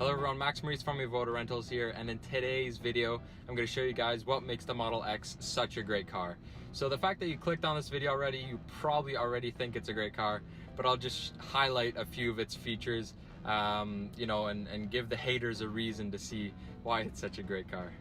Hello everyone, Max Maurice from Evoto Rentals here, and in today's video I'm going to show you guys what makes the Model X such a great car. So the fact that you clicked on this video already, you probably already think it's a great car, but I'll just highlight a few of its features, you know, and give the haters a reason to see why it's such a great car.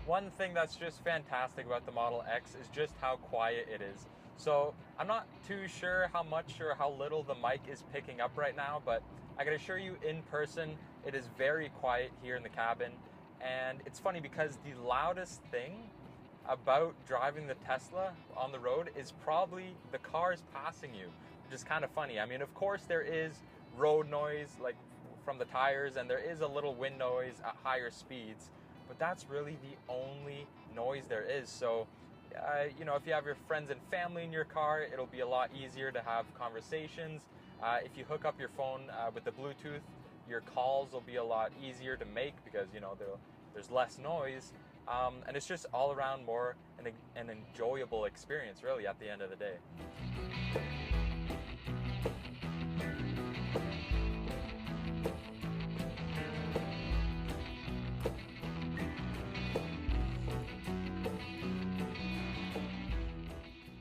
One thing that's just fantastic about the Model X is just how quiet it is. So I'm not too sure how much or how little the mic is picking up right now, but I can assure you in person, it is very quiet here in the cabin. And it's funny because the loudest thing about driving the Tesla on the road is probably the cars passing you, which is kind of funny. I mean, of course there is road noise like from the tires, and there is a little wind noise at higher speeds, but that's really the only noise there is. So, you know, if you have your friends and family in your car, it'll be a lot easier to have conversations. If you hook up your phone with the Bluetooth, your calls will be a lot easier to make because, you know, there's less noise. And it's just all around more an enjoyable experience, really, at the end of the day.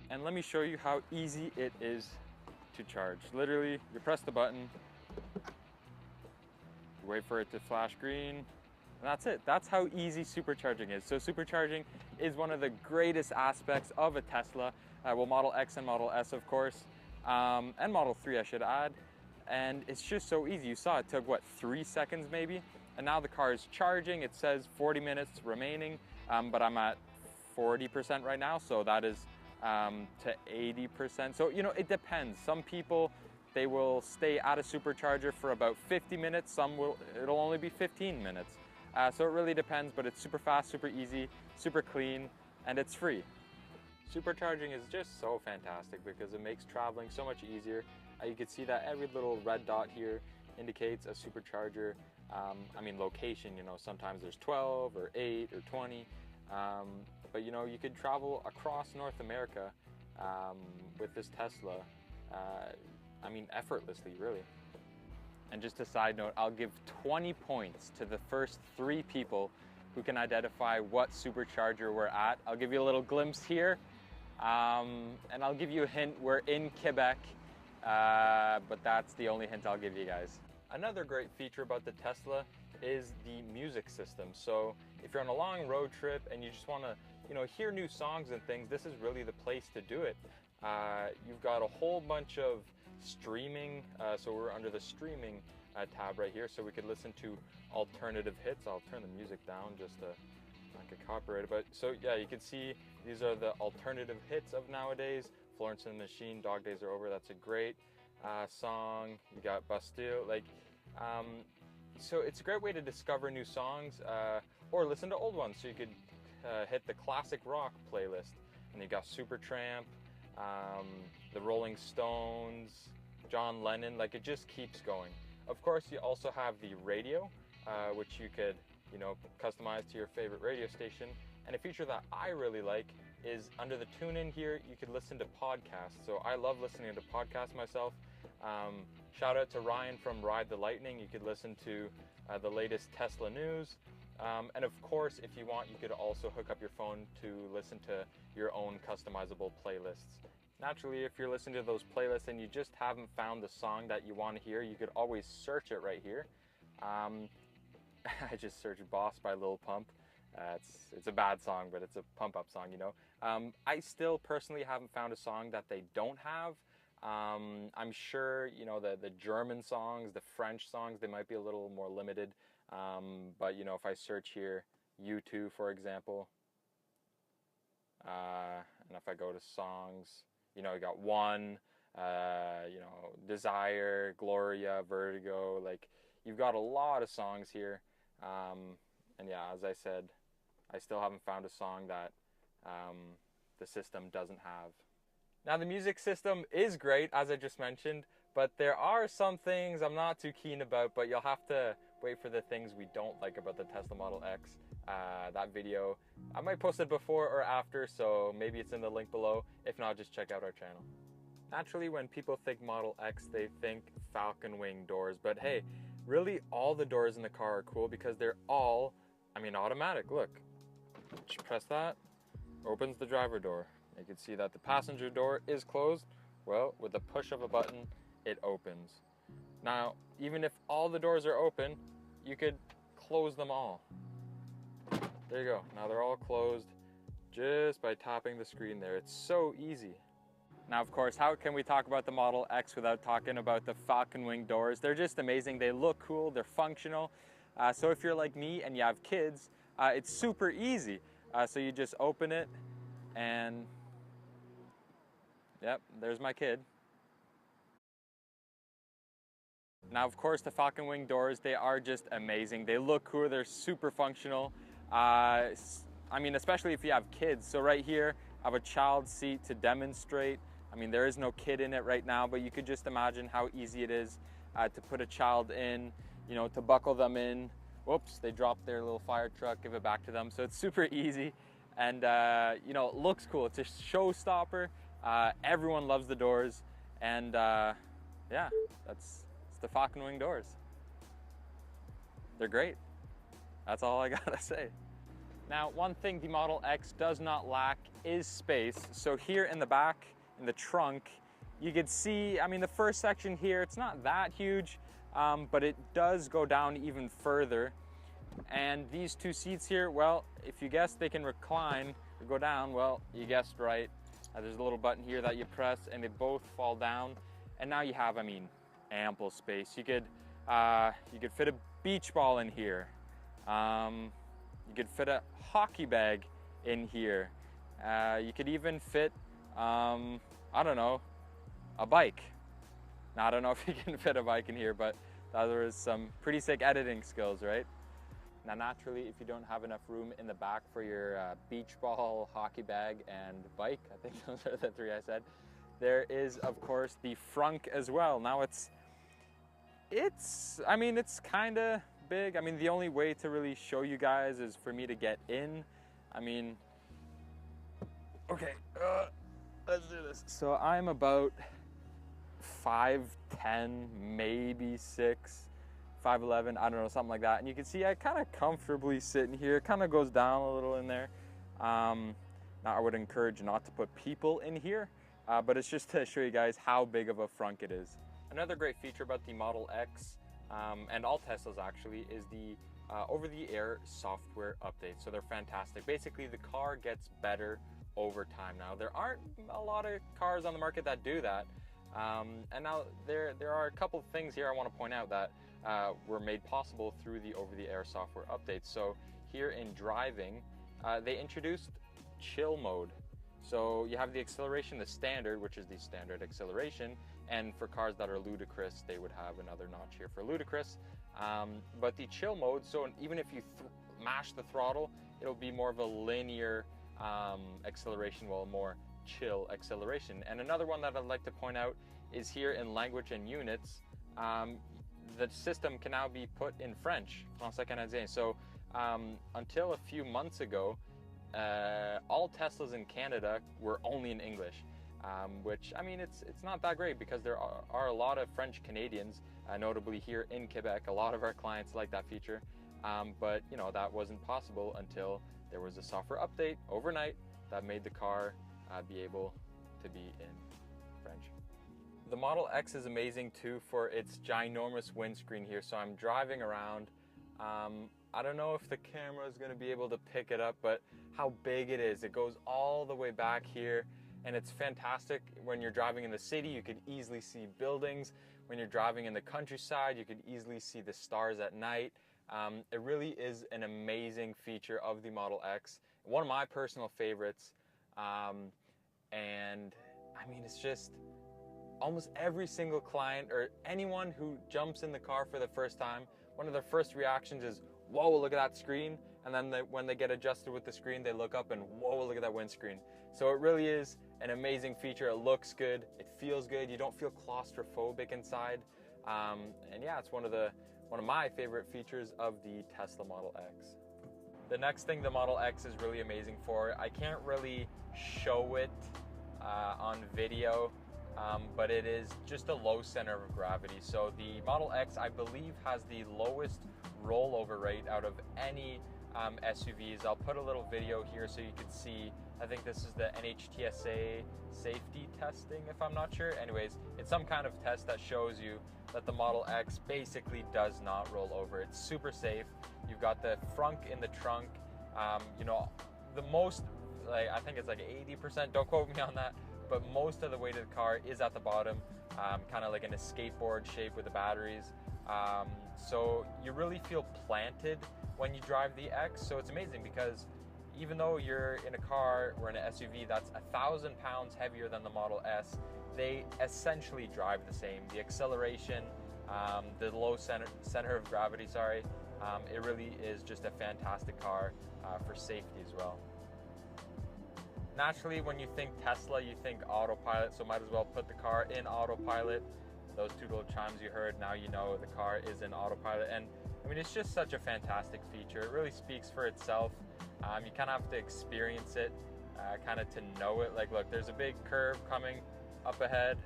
And let me show you how easy it is to charge. Literally, you press the button, you wait for it to flash green, and that's it. That's how easy supercharging is. So supercharging is one of the greatest aspects of a Tesla. Well, Model X and Model S, of course, and Model 3, I should add. And it's just so easy. You saw it took, what, 3 seconds maybe? And now the car is charging. It says 40 minutes remaining, but I'm at 40% right now, so that is to 80%. So, you know, it depends. Some people, they will stay at a supercharger for about 50 minutes. Some will, it'll only be 15 minutes. So it really depends, but it's super fast, super easy, super clean, and it's free. Supercharging is just so fantastic because it makes traveling so much easier. You can see that every little red dot here indicates a supercharger. I mean, location, you know, sometimes there's 12 or 8 or 20. But you know, you could travel across North America with this Tesla, I mean, effortlessly, really. And just a side note, I'll give 20 points to the first 3 people who can identify what supercharger we're at. I'll give you a little glimpse here, and I'll give you a hint. We're in Quebec, but that's the only hint I'll give you guys. Another great feature about the Tesla is the music system. So if you're on a long road trip and you just want to, you know, hear new songs and things, this is really the place to do it. You've got a whole bunch of streaming. So we're under the streaming tab right here, so we could listen to alternative hits. I'll turn the music down just to not get copyrighted. But so yeah, you can see these are the alternative hits of nowadays. Florence and the Machine, Dog Days Are Over. That's a great song. You got Bastille, like, so it's a great way to discover new songs or listen to old ones. So you could hit the classic rock playlist, and you got Supertramp, the Rolling Stones, John Lennon, like it just keeps going. Of course, you also have the radio, which you could, you know, customize to your favorite radio station. And a feature that I really like is under the tune in here, you could listen to podcasts. So I love listening to podcasts myself. Shout out to Ryan from Ride the Lightning. You could listen to the latest Tesla news. And of course, if you want, you could also hook up your phone to listen to your own customizable playlists. Naturally, if you're listening to those playlists and you just haven't found the song that you want to hear, you could always search it right here. I just searched Boss by Lil Pump. It's a bad song, but it's a pump up song, you know. I still personally haven't found a song that they don't have. I'm sure, you know, the German songs, the French songs, they might be a little more limited. But, you know, if I search here, U2, for example, and if I go to songs, you know, you got One, you know, Desire, Gloria, Vertigo, like, you've got a lot of songs here. And yeah, as I said, I still haven't found a song that the system doesn't have. Now, the music system is great, as I just mentioned, but there are some things I'm not too keen about, but you'll have to wait for the things we don't like about the Tesla Model X that video. I might post it before or after, so maybe it's in the link below. If not, just check out our channel. Naturally, when people think Model X, they think Falcon Wing doors, but hey, really all the doors in the car are cool because they're all, automatic. Look, just press that, opens the driver door. You can see that the passenger door is closed. Well, with the push of a button, it opens. Now, even if all the doors are open, you could close them all. There you go. Now they're all closed just by tapping the screen there. It's so easy. Now, of course, how can we talk about the Model X without talking about the Falcon Wing doors? They're just amazing. They look cool. They're functional. So if you're like me and you have kids, it's super easy. So you just open it and, yep, there's my kid. Now, of course, the Falcon Wing doors, they are just amazing. They look cool. They're super functional. Especially if you have kids. So right here, I have a child seat to demonstrate. There is no kid in it right now, but you could just imagine how easy it is to put a child in, to buckle them in. Whoops, they dropped their little fire truck, give it back to them. So it's super easy and, it looks cool. It's a showstopper. Everyone loves the doors. And yeah, it's the Falcon Wing doors. They're great. That's all I gotta say. Now, one thing the Model X does not lack is space. So here in the back, in the trunk, you could see, the first section here, it's not that huge, but it does go down even further. And these two seats here, well, if you guessed they can recline or go down, well, you guessed right. There's a little button here that you press and they both fall down. And now you have, ample space. You could fit a beach ball in here. You could fit a hockey bag in here. You could even fit, a bike. Now, I don't know if you can fit a bike in here, but there is some pretty sick editing skills, right? Now, naturally, if you don't have enough room in the back for your beach ball, hockey bag, and bike, I think those are the three I said, there is, of course, the frunk as well. Now, it's kind of big. The only way to really show you guys is for me to get in. Okay, let's do this. So I'm about 5'10", maybe 6, 5'11", I don't know, something like that. And you can see I kind of comfortably sit in here. It kind of goes down a little in there. Now I would encourage not to put people in here, but it's just to show you guys how big of a frunk it is. Another great feature about the Model X, and all Teslas actually, is the over-the-air software updates. So they're fantastic. Basically, the car gets better over time. Now, there aren't a lot of cars on the market that do that. And now there are a couple of things here I want to point out that were made possible through the over-the-air software updates. So here in driving, they introduced chill mode. So you have the acceleration, the standard, which is the standard acceleration, and for cars that are ludicrous, they would have another notch here for ludicrous. But the chill mode, so even if you mash the throttle, it'll be more of a linear acceleration, well, more chill acceleration. And another one that I'd like to point out is here in language and units, the system can now be put in French, français canadien. So until a few months ago, all Teslas in Canada were only in English, which, it's not that great because there are a lot of French Canadians, notably here in Quebec. A lot of our clients like that feature, but that wasn't possible until there was a software update overnight that made the car be able to be in French. The Model X is amazing too for its ginormous windscreen here. So I'm driving around. I don't know if the camera is going to be able to pick it up, but how big it is. It goes all the way back here, and it's fantastic. When you're driving in the city, you could easily see buildings. When you're driving in the countryside, you could easily see the stars at night. It really is an amazing feature of the Model X. One of my personal favorites. And it's just almost every single client or anyone who jumps in the car for the first time, one of their first reactions is, whoa, look at that screen. And then when they get adjusted with the screen, they look up and, whoa, look at that windscreen. So it really is an amazing feature. It looks good. It feels good. You don't feel claustrophobic inside. And yeah, it's one of my favorite features of the Tesla Model X. The next thing the Model X is really amazing for, I can't really show it on video, but it is just a low center of gravity. So the Model X, I believe, has the lowest rollover rate out of any SUVs. I'll put a little video here so you can see. I think this is the NHTSA safety testing, if I'm not sure. Anyways, it's some kind of test that shows you that the Model X basically does not roll over. It's super safe. You've got the frunk in the trunk. You know, the most, like, I think it's like 80%, don't quote me on that, but most of the weight of the car is at the bottom, kind of like in a skateboard shape with the batteries. So you really feel planted when you drive the X. So it's amazing because even though you're in a car or in an SUV that's 1,000 pounds heavier than the Model S, they essentially drive the same. The acceleration, the low center of gravity, it really is just a fantastic car for safety as well. Naturally, when you think Tesla, you think Autopilot, so might as well put the car in Autopilot. Those two little chimes you heard, now you know the car is in Autopilot. And I mean, it's just such a fantastic feature. It really speaks for itself. You kind of have to experience it, kind of to know it. Like, look, there's a big curve coming up ahead.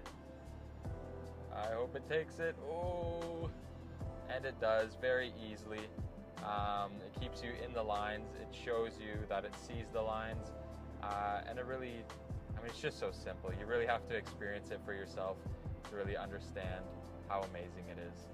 I hope it takes it. Oh, and it does very easily. It keeps you in the lines. It shows you that it sees the lines. And it really, I mean, it's just so simple. You really have to experience it for yourself to really understand how amazing it is.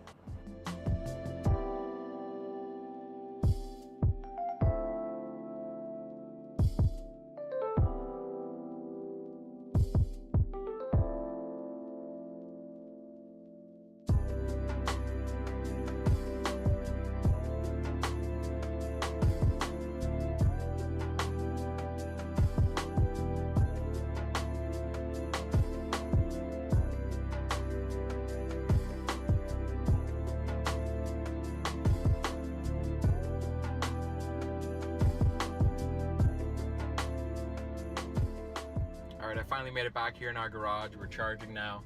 I finally made it back here in our garage. We're charging now,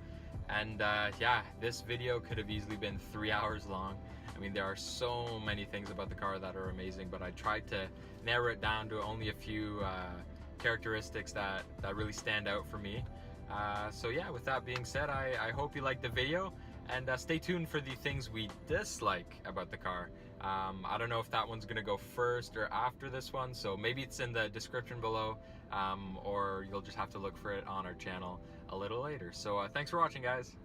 and yeah, this video could have easily been 3 hours long. I mean, there are so many things about the car that are amazing, but I tried to narrow it down to only a few characteristics that really stand out for me. So yeah, with that being said, I hope you liked the video, and stay tuned for the things we dislike about the car. I don't know if that one's gonna go first or after this one, so maybe it's in the description below, or you'll just have to look for it on our channel a little later. So thanks for watching, guys.